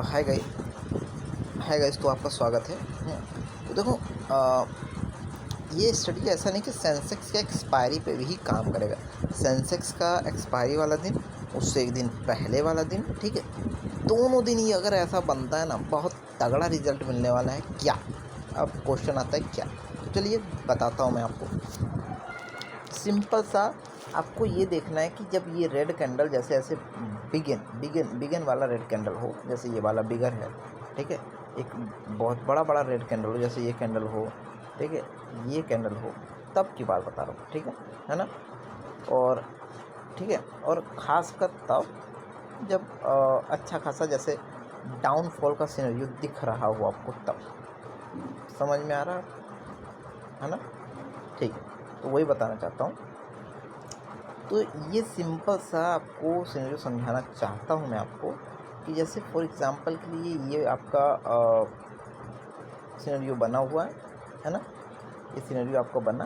Hi guys तो आपका स्वागत है। तो देखो, ये स्टडी ऐसा नहीं कि सेंसेक्स के एक्सपायरी पे भी काम करेगा। सेंसेक्स का एक्सपायरी वाला दिन, उससे एक दिन पहले वाला दिन, ठीक है, दोनों दिन ही अगर ऐसा बनता है ना, बहुत तगड़ा रिजल्ट मिलने वाला है। क्या? अब क्वेश्चन आता है क्या। तो चलिए बताता हूँ मैं आपको। सिंपल सा आपको ये देखना है कि जब ये रेड कैंडल जैसे ऐसे बिगिन वाला रेड कैंडल हो, जैसे ये वाला बिगर है, ठीक है, एक बहुत बड़ा रेड कैंडल हो, जैसे ये कैंडल हो, ठीक है, ये कैंडल हो, तब की बात बता रहा हूँ, ठीक है ना। और ठीक है, और ख़ास कर तब जब अच्छा खासा जैसे डाउनफॉल का सिनेरियो दिख रहा हो आपको, तब समझ में आ रहा है ना। ठीक है, तो वही बताना चाहता हूँ। तो ये सिंपल सा आपको सिनेरियो समझाना चाहता हूँ मैं आपको कि जैसे फॉर एग्ज़ाम्पल के लिए ये आपका सिनेरियो बना हुआ है ना। ये सिनेरियो आपको बना,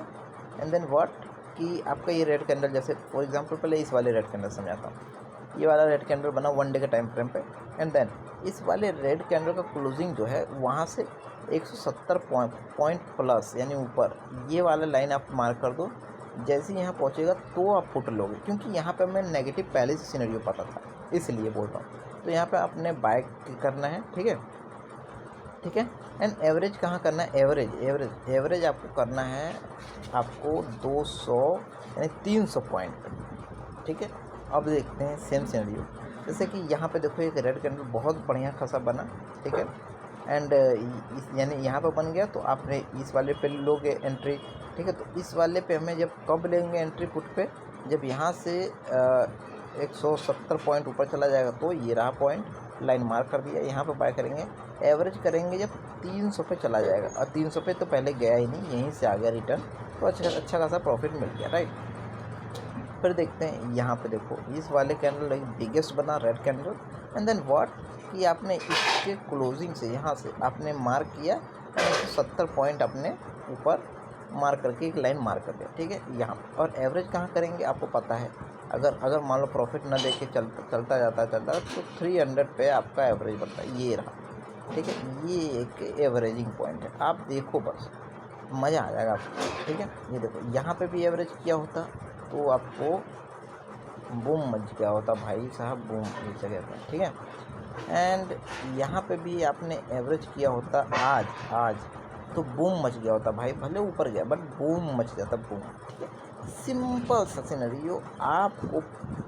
एंड देन व्हाट कि आपका ये रेड कैंडल, जैसे फॉर एग्ज़ाम्पल पहले इस वाले रेड कैंडल समझाता हूँ। ये वाला रेड कैंडल बना 1 डे के टाइम फ्रेम पे, एंड देन इस वाले रेड कैंडल का क्लोजिंग जो है वहाँ से 170 पॉइंट प्लस यानी ऊपर ये वाला लाइन आप मार्क कर दो। जैसे ही यहाँ पहुँचेगा तो आप पुट लोगे, क्योंकि यहाँ पे मैं नेगेटिव पहले से सिनेरियो पता था, इसलिए बोल रहा हूँ। तो यहाँ पे आपने बाय करना है, ठीक है, ठीक है। एंड एवरेज कहाँ करना है? एवरेज आपको करना है, आपको 200 यानी 300 पॉइंट, ठीक है। अब देखते हैं सेम सिनेरियो, जैसे कि यहाँ पे देखो एक रेड कैंडल बहुत बढ़िया खासा बना, ठीक है, एंड यानी यहाँ पे बन गया, तो आपने इस वाले पे लोगे एंट्री, ठीक है। तो इस वाले पे हमें जब कब लेंगे एंट्री पुट पे? जब यहाँ से 170 पॉइंट ऊपर चला जाएगा, तो ये रहा पॉइंट, लाइन मार्क कर दिया। यहाँ पे बाय करेंगे, एवरेज करेंगे जब 300 पे चला जाएगा, और 300 पे तो पहले गया ही नहीं, यहीं से आ गया रिटर्न, तो अच्छा खासा प्रॉफिट मिल गया, राइट। फिर देखते हैं यहाँ पे देखो इस वाले कैंडल बिगेस्ट बना red candle, and then what कि आपने इसके क्लोजिंग से यहाँ से आपने मार्क किया 170 पॉइंट अपने ऊपर मार्क करके एक लाइन मार्क कर दिया, ठीक है यहाँ। और एवरेज कहाँ करेंगे आपको पता है, अगर मान लो प्रॉफिट ना देके चलता जाता तो 300 पे आपका एवरेज बनता है, ये रहा, ठीक है। ये एक एवरेजिंग पॉइंट है, आप देखो बस मज़ा आ जाएगा आपको, ठीक है। ये देखो यहाँ पे भी एवरेज किया होता तो आपको बूम मच गया होता भाई साहब, बूम इस जगह पर, ठीक है। एंड यहाँ पे भी आपने एवरेज किया होता आज तो बूम मच गया होता भाई, भले ऊपर गया बट बूम मच जाता, बूम, ठीक है। सिंपल सा सिनेरियो, आपको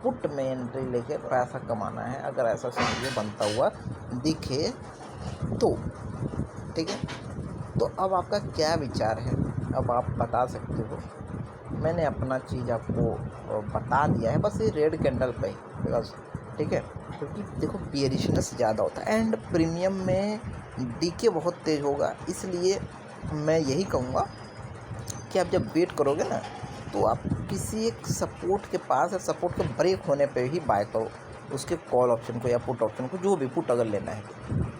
पुट में एंट्री लेके पैसा कमाना है, अगर ऐसा सिनेरियो बनता हुआ दिखे तो, ठीक है। तो अब आपका क्या विचार है, अब आप बता सकते हो। मैंने अपना चीज़ आपको बता दिया है, बस ये रेड कैंडल पे, बिकॉज ठीक है, क्योंकि देखो बेयरिशनेस ज़्यादा होता है एंड प्रीमियम में डीके बहुत तेज़ होगा, इसलिए मैं यही कहूँगा कि आप जब वेट करोगे ना, तो आप किसी एक सपोर्ट के पास या सपोर्ट के ब्रेक होने पे ही बाय करो उसके कॉल ऑप्शन को या पुट ऑप्शन को, जो भी पुट अगर लेना है,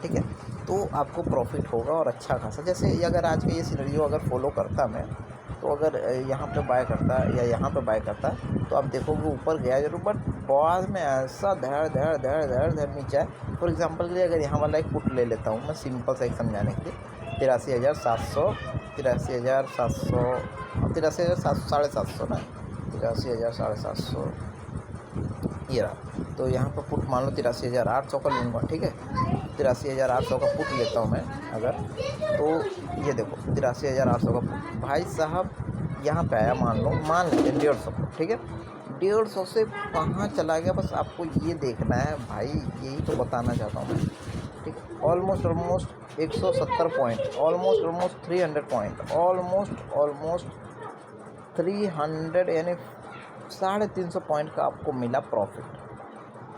ठीक है। तो आपको प्रॉफिट होगा और अच्छा खासा। जैसे अगर आज का ये सिनेरियो अगर फॉलो करता मैं, तो अगर यहाँ पे बाय करता या यहाँ पे बाय करता, तो आप देखोगे ऊपर गया जरूर, बट बाद में ऐसा धड़ नीचे है। फॉर एग्जांपल के लिए अगर यहाँ वाला एक पुट ले लेता हूँ मैं, सिंपल सा एक समझाने के लिए, 83,700 750 ना, 83,750 ये रहा। तो यहाँ पर पुट मान लो 83,800 का लूँगा, ठीक है। 83,800 का पुट लेता हूँ मैं अगर, तो ये देखो 83,800 का पुट भाई साहब यहाँ पे आया, मान लेते हैं 150 को, ठीक है। 150 से कहाँ चला गया, बस आपको ये देखना है भाई, यही तो बताना चाहता हूँ मैं, ठीक है। Almost 170 point, almost 300 point, almost 300 यानी 350 पॉइंट का आपको मिला प्रॉफिट।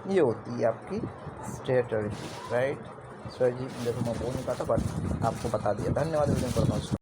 ये होती है आपकी स्ट्रेटजी, राइट। स्ट्रेटजी देखो मैं बोल नहीं पाता, बट आपको बता दिया। धन्यवाद।